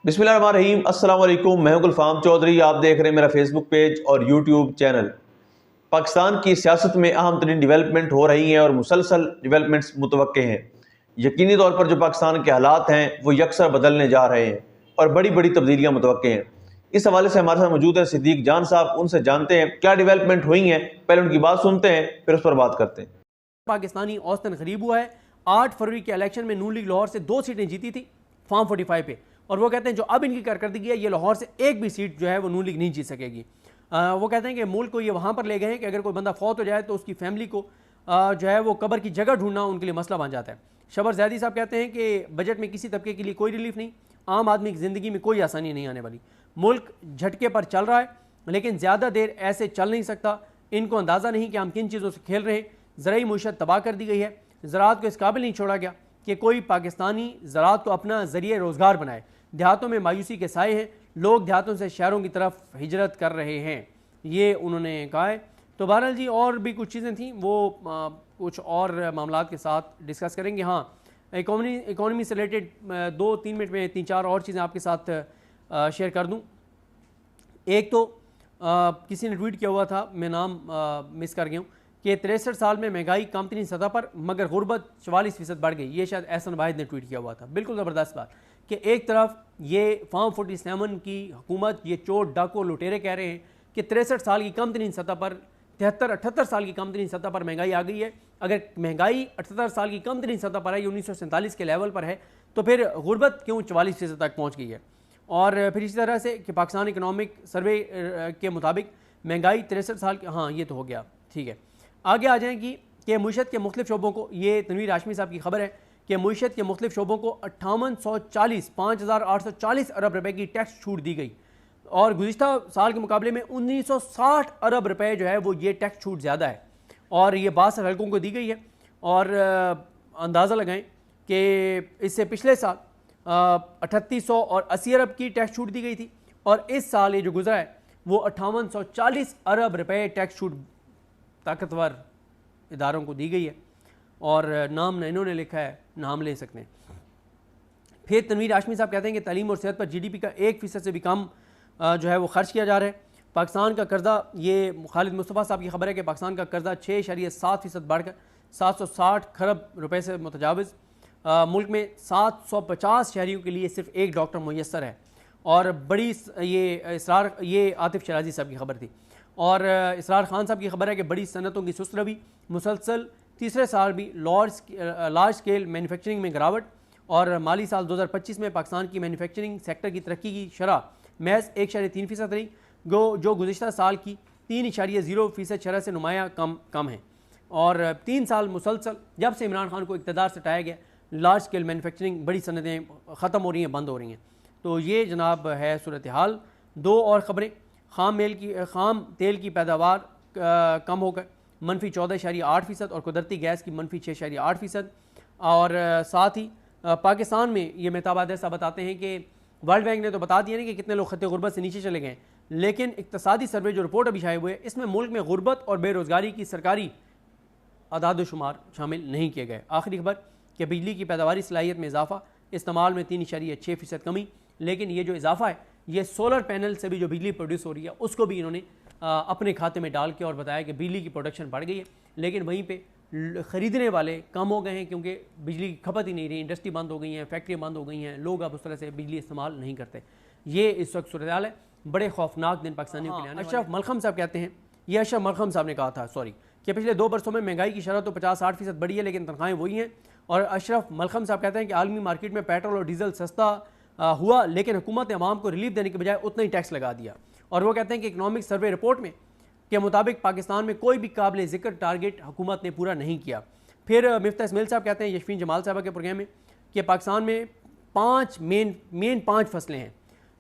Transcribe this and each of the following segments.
बिस्मिल्लाहिर्रहमानिर्रहीम। अस्सलाम वालेकुम। मैं हूं गुलफाम चौधरी। आप देख रहे हैं मेरा फेसबुक पेज और यूट्यूब चैनल। पाकिस्तान की सियासत में अहम तरीन डिवेलपमेंट हो रही हैं और मुसलसल डिवेलपमेंट्स मुतवक्के हैं। यकीनी तौर पर जो पाकिस्तान के हालात हैं वो यकसर बदलने जा रहे हैं और बड़ी बड़ी तब्दीलियाँ मुतवक्के हैं। इस हवाले से हमारे साथ मौजूद हैं सिद्दीक जान साहब। उनसे जानते हैं क्या डिवेलपमेंट हुई हैं, पहले उनकी बात सुनते हैं फिर उस पर बात करते हैं। पाकिस्तानी औसतन करीब हुआ है। 8 फरवरी के इलेक्शन में नून लीग लाहौर से 2 सीटें जीती थी फॉर्म 45 पे, और वो कहते हैं जो अब इनकी कारकर्दगी है, ये लाहौर से एक भी सीट जो है वो नून लीग नहीं जीत सकेगी। वो कहते हैं कि मुल्क को ये वहाँ पर ले गए हैं कि अगर कोई बंदा फौत हो जाए तो उसकी फैमिली को जो है वो कब्र की जगह ढूंढना उनके लिए मसला बन जाता है। शबर ज़ैदी साहब कहते हैं कि बजट में किसी तबके के लिए कोई रिलीफ नहीं, आम आदमी की ज़िंदगी में कोई आसानी नहीं आने वाली। मुल्क झटके पर चल रहा है लेकिन ज़्यादा देर ऐसे चल नहीं सकता। इनको अंदाज़ा नहीं कि हम किन चीज़ों से खेल रहे हैं। ज़राई मुईशत तबाह कर दी गई है, ज़राअत को इस काबिल नहीं छोड़ा गया कि कोई पाकिस्तानी ज़राअत को अपना ज़रिए रोज़गार बनाए। देहातों में मायूसी के साए हैं, लोग देहातों से शहरों की तरफ हिजरत कर रहे हैं, ये उन्होंने कहा है। तो बहरहाल जी और भी कुछ चीज़ें थी वो कुछ और मामलात के साथ डिस्कस करेंगे। हाँ, इकॉनमी से रिलेटेड 2-3 मिनट में 3-4 और चीज़ें आपके साथ शेयर कर दूँ। एक तो किसी ने ट्वीट किया हुआ था, मैं नाम मिस कर गया हूँ, कि 63 साल में महंगाई कम तरीन सतह पर मगर गुर्बत 44% बढ़ गई। ये शायद एहसन वाहिद ने ट्वीट किया हुआ था। बिल्कुल ज़बरदस्त बात कि एक तरफ ये फॉर्म 47 की हुकूमत, ये चोर डाको लुटेरे कह रहे हैं कि 63 साल की कम तरीन सतह पर 73-78 साल की कम तरीन सतह पर महंगाई आ गई है। अगर महंगाई 78 साल की कम तरीन सतह पर है, 1947 के लेवल पर है, तो फिर गुर्बत क्यों 44% तक पहुँच गई है। और फिर इसी तरह से कि पाकिस्तान इकनॉमिक सर्वे के मुताबिक महंगाई 63 साल की, हाँ ये तो हो गया, ठीक है। आगे आ जाएंगी कि मुईशत के मुख्तलिफ शोबों को, ये तनवीर हाशमी साहब की खबर है कि मुईशत के मुख्तलिफ शोबों को 5840 अरब रुपए की टैक्स छूट दी गई, और गुज़िश्ता साल के मुकाबले में 1960 अरब रुपए जो है वो ये टैक्स छूट ज़्यादा है, और ये 62 हल्कों को दी गई है। और अंदाज़ा लगाएं कि इससे पिछले साल 3800 और 80 अरब की टैक्स छूट दी गई थी, और इस साल ये जो गुजरा है वो 5840 अरब रुपए टैक्स छूट ताकतवर इदारों को दी गई है, और नाम न इन्होंने लिखा है ना हम ले सकते हैं। फिर तनवीर हाशमी साहब कहते हैं कि तालीम और सेहत पर GDP का 1% से भी कम जो है वो खर्च किया जा रहा है। पाकिस्तान का कर्जा, ये खालिद मुस्तफ़ा साहब की खबर है कि पाकिस्तान का कर्जा 6.7% बढ़कर 760 खरब रुपए से मुतजाविज़। मुल्क में 750 शहरियों के लिए सिर्फ एक डॉक्टर मुयस्सर है। और बड़ी ये आतिफ शराजी साहब की खबर थी। और इसरार खान साहब की खबर है कि बड़ी सनतों की सुस्त रवि, मुसलसल तीसरे साल भी लार्ज स्केल मैन्युफैक्चरिंग में गिरावट, और माली साल 2025 में पाकिस्तान की मैन्युफैक्चरिंग सेक्टर की तरक्की की शरह महज 1.3% रही, जो गुज़िश्ता साल की 3.0% शरह से नुमाया कम है। और 3 साल मुसलसल जब से इमरान खान को इक़्तिदार से हटाया गया, लार्ज स्केल मैन्युफैक्चरिंग बड़ी सनतें ख़त्म हो रही हैं, बंद हो रही हैं। तो ये जनाब है सूरत हाल। 2 और ख़बरें, खाम तेल की पैदावार कम होकर -14.8% और कुदरती गैस की -6.8%। और साथ ही पाकिस्तान में ये मेहताब ऐसा बताते हैं कि वर्ल्ड बैंक ने तो बता दिया नहीं कि कितने लोग खत्ते गुर्बत से नीचे चले गए, लेकिन इक़्तिसादी सर्वे जो रिपोर्ट अभी शाये हुए हैं, इसमें मुल्क में गुर्बत और बेरोज़गारी की सरकारी आदाद शुमार शामिल नहीं किए गए। आखिरी खबर कि बिजली की पैदावारी सलाहियत में इजाफा, इस्तेमाल में 3.6% कमी, लेकिन ये जो इजाफा है ये सोलर पैनल से भी जो बिजली प्रोड्यूस हो रही है उसको भी इन्होंने अपने खाते में डाल के और बताया कि बिजली की प्रोडक्शन बढ़ गई है, लेकिन वहीं पे ख़रीदने वाले कम हो गए हैं क्योंकि बिजली की खपत ही नहीं रही, इंडस्ट्री बंद हो गई हैं, फैक्ट्रियाँ बंद हो गई हैं, लोग अब उस तरह से बिजली इस्तेमाल नहीं करते। ये इस वक्त सूरत हाल है। बड़े खौफनाक दिन पाकिस्तानियों के लिए। अशरफ मलखम साहब कहते हैं, ये अशरफ मलखम साहब ने कहा था कि पिछले 2 बरसों में महंगाई की शरह तो 50-60% बढ़ी है, लेकिन तनख्वाहें वही हैं। और अशरफ मलखम साहब कहते हैं कि आलमी मार्केट में पेट्रोल और डीजल सस्ता हुआ, लेकिन हुकूमत ने अवाम को रिलीफ देने के बजाय उतना ही टैक्स लगा दिया। और वो कहते हैं कि इकनॉमिक सर्वे रिपोर्ट में के मुताबिक पाकिस्तान में कोई भी काबिल ज़िक्र टारगेट हुकूमत ने पूरा नहीं किया। फिर मिफ्ता इस्माइल साहब कहते हैं यशफीन जमाल साहब के प्रोग्राम में कि पाकिस्तान में 5 मेन फसलें हैं,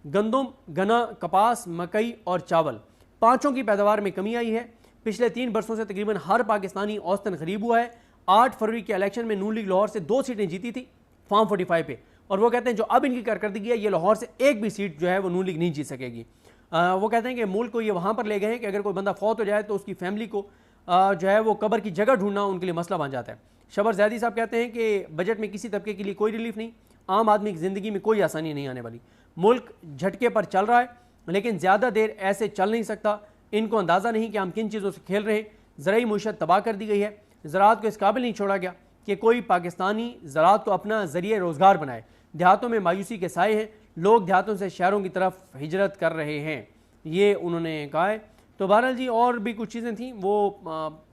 गंदम, गन्ना, कपास, मकई और चावल। पाँचों की पैदावार में कमी आई है। पिछले 3 बरसों से तकरीबन हर पाकिस्तानी औसतन करीब हुआ है। 8 फरवरी के इलेक्शन में नून लीग लाहौर से 2 सीटें जीती थी फॉर्म 45 पे, और वो कहते हैं जो अब इनकी कारकर्दगी है, ये लाहौर से एक भी सीट जो है वो नून लीग नहीं जीत सकेगी। वो कहते हैं कि मुल्क को ये वहाँ पर ले गए हैं कि अगर कोई बंदा फौत हो जाए तो उसकी फैमिली को जो है वो कब्र की जगह ढूंढना उनके लिए मसला बन जाता है। शबर ज़ैदी साहब कहते हैं कि बजट में किसी तबके के लिए कोई रिलीफ नहीं, आम आदमी की ज़िंदगी में कोई आसानी नहीं आने वाली। मुल्क झटके पर चल रहा है, लेकिन ज़्यादा देर ऐसे चल नहीं सकता। इनको अंदाज़ा नहीं कि हम किन चीज़ों से खेल रहे हैं। ज़राई मुईशत तबाह कर दी गई है। ज़राअत को इस काबिल नहीं छोड़ा गया कि कोई पाकिस्तानी ज़राअत को अपना ज़रिए रोज़गार बनाए। देहातों में मायूसी के साए हैं, लोग देहातों से शहरों की तरफ हिजरत कर रहे हैं, ये उन्होंने कहा है। तो बहरहाल जी और भी कुछ चीज़ें थी, वो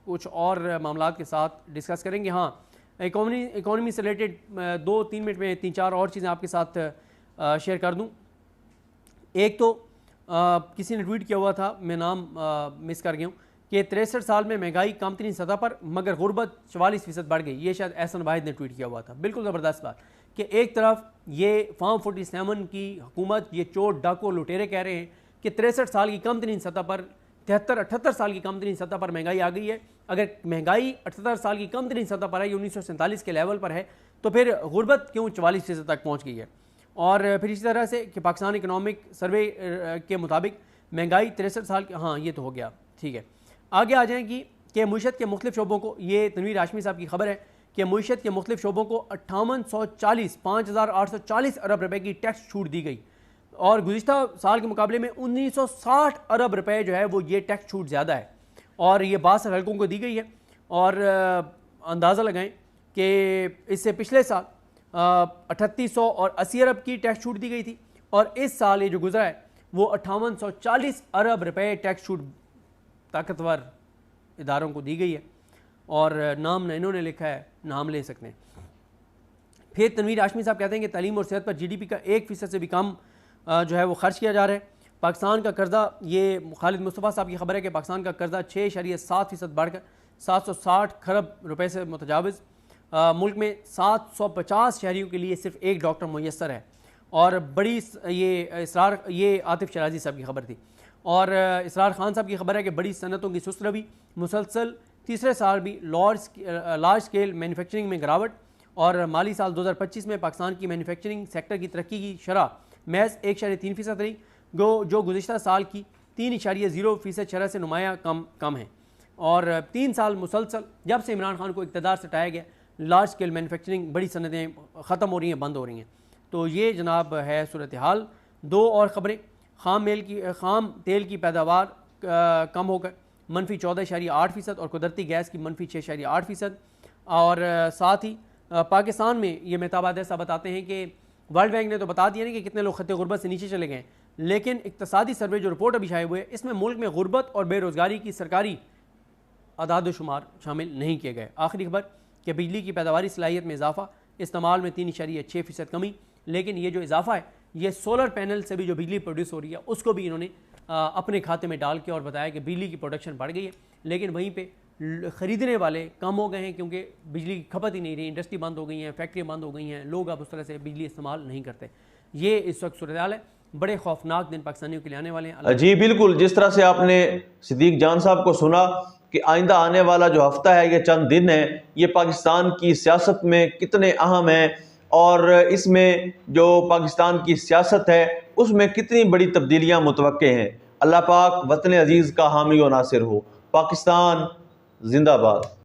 कुछ और मामलात के साथ डिस्कस करेंगे। हाँ, इकॉनमी से रिलेटेड 2-3 मिनट में 3-4 और चीज़ें आपके साथ शेयर कर दूँ। एक तो किसी ने ट्वीट किया हुआ था, मैं नाम मिस कर गया हूँ, कि 63 साल में महंगाई कम तरीन सतह पर मगर गुर्बत 44% बढ़ गई। ये शायद एहसन वाहिद ने ट्वीट किया हुआ था। बिल्कुल ज़बरदस्त बात कि एक तरफ ये फार्म 47 की हुकूमत, ये चोर डाको लुटेरे कह रहे हैं कि 63 साल की कम तरीन सतह पर, 73-78 साल की कम तरीन सतह पर महंगाई आ गई है। अगर महंगाई 78 साल की कम तरीन सतह पर है, 1947 के लेवल पर है, तो फिर गुर्बत क्यों 44% तक पहुँच गई है। और फिर इसी तरह से कि पाकिस्तान इकनॉमिक सर्वे के मुताबिक महंगाई 63 साल की, हाँ ये तो हो गया, ठीक है। आगे आ जाएंगी कि मुईशत के मुख्तलिफ शोबों को, ये तनवीर हाशमी साहब की खबर है कि मुईशत के मुख्तलिफ शोबों को 5840 अरब रुपए की टैक्स छूट दी गई और गुज़िश्ता साल के मुकाबले में 1960 अरब रुपए जो है वो ये टैक्स छूट ज़्यादा है और ये 62 हल्कों को दी गई है। और अंदाज़ा लगाएं कि इससे पिछले साल 3800 और 80 अरब की टैक्स छूट दी गई थी और इस साल ये जो गुजरा है वो 5840 अरब रुपए टैक्स छूट ताकतवर इदारों को दी गई है। और नाम न इन्होंने लिखा है, नाम ले सकते हैं। फिर तनवीर हाशमी साहब कहते हैं कि तालीम और सेहत पर GDP का 1% से भी कम जो है वो खर्च किया जा रहा है। पाकिस्तान का कर्जा, ये खालिद मुस्तफ़ा साहब की खबर है कि पाकिस्तान का कर्जा 6.7% बढ़कर 760 खरब रुपए से मुतजाविज़। मुल्क में 750 शहरियों के लिए सिर्फ एक डॉक्टर मुयस्सर है। और बड़ी ये आतिफ शराजी साहब की खबर थी। और इसरार खान साहब की खबर है कि बड़ी सनतों की सुस्त रवि, मुसलसल तीसरे साल भी लार्ज स्केल मैन्युफैक्चरिंग में गिरावट और माली साल 2025 में पाकिस्तान की मैन्युफैक्चरिंग सेक्टर की तरक्की की शरह महज 1.3% रही, जो गुज़िश्ता साल की 3.0% शरह से नुमाया कम है। और 3 साल मुसलसल जब से इमरान खान को इक़्तिदार से हटाया गया, लार्ज स्केल मैन्युफैक्चरिंग बड़ी सनतें ख़त्म हो रही हैं, बंद हो रही हैं। तो ये जनाब है सूरत हाल। 2 और ख़बरें, खाम तेल की पैदावार कम होकर -14.8% और कुदरती गैस की -6.8%। और साथ ही पाकिस्तान में ये मेहताबाद ऐसा बताते हैं कि वर्ल्ड बैंक ने तो बता दिया नहीं कि कितने लोग खत्ते गुर्बत से नीचे चले गए, लेकिन इक़्तिसादी सर्वे जो रिपोर्ट अभी छाए हुए है इसमें मुल्क में गुर्बत और बेरोज़गारी की सरकारी आदाद शुमार शामिल नहीं किए गए। आखिरी खबर कि बिजली की पैदावारी सलाहियत में इजाफा, इस्तेमाल में 3.6% कमी। लेकिन ये जो इजाफा है ये सोलर पैनल से भी जो बिजली प्रोड्यूस हो रही है उसको भी इन्होंने अपने खाते में डाल के और बताया कि बिजली की प्रोडक्शन बढ़ गई है, लेकिन वहीं पे ख़रीदने वाले कम हो गए हैं क्योंकि बिजली की खपत ही नहीं रही, इंडस्ट्री बंद हो गई हैं, फैक्ट्रियाँ बंद हो गई हैं, लोग अब उस तरह से बिजली इस्तेमाल नहीं करते। ये इस वक्त सूरत हाल है। बड़े खौफनाक दिन पाकिस्तानियों के लिए आने वाले हैं। जी बिल्कुल, जिस तरह से आपने सिद्दीक जान साहब को सुना कि आइंदा आने वाला जो हफ्ता है, ये चंद दिन है, ये पाकिस्तान की सियासत में कितने अहम हैं और इसमें जो पाकिस्तान की सियासत है उसमें कितनी बड़ी तब्दीलियां मुतवक्के हैं। अल्लाह पाक वतन अजीज़ का हामी और नासिर हो। पाकिस्तान जिंदाबाद।